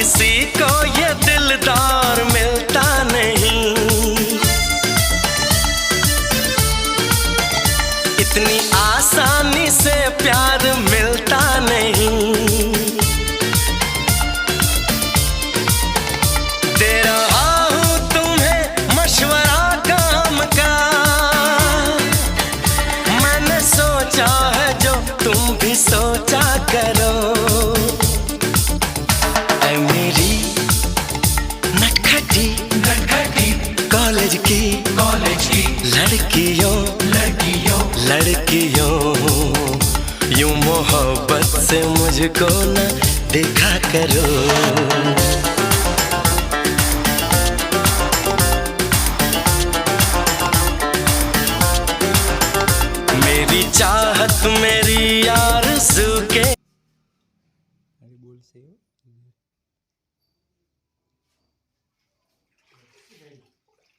किसी को ये दिलदार मिलता नहीं, इतनी आसानी से प्यार मिलता नहीं। दे रहा हूं तुम्हें मशवरा काम का, मैंने सोचा है जो तुम भी सोचा करो। ऐ मेरी नटखटी नटखटी कॉलेज की लड़कियों लड़कियों, यूं मोहब्बत से मुझको न देखा करो। मेरी चाहत मेरी आरज़ू के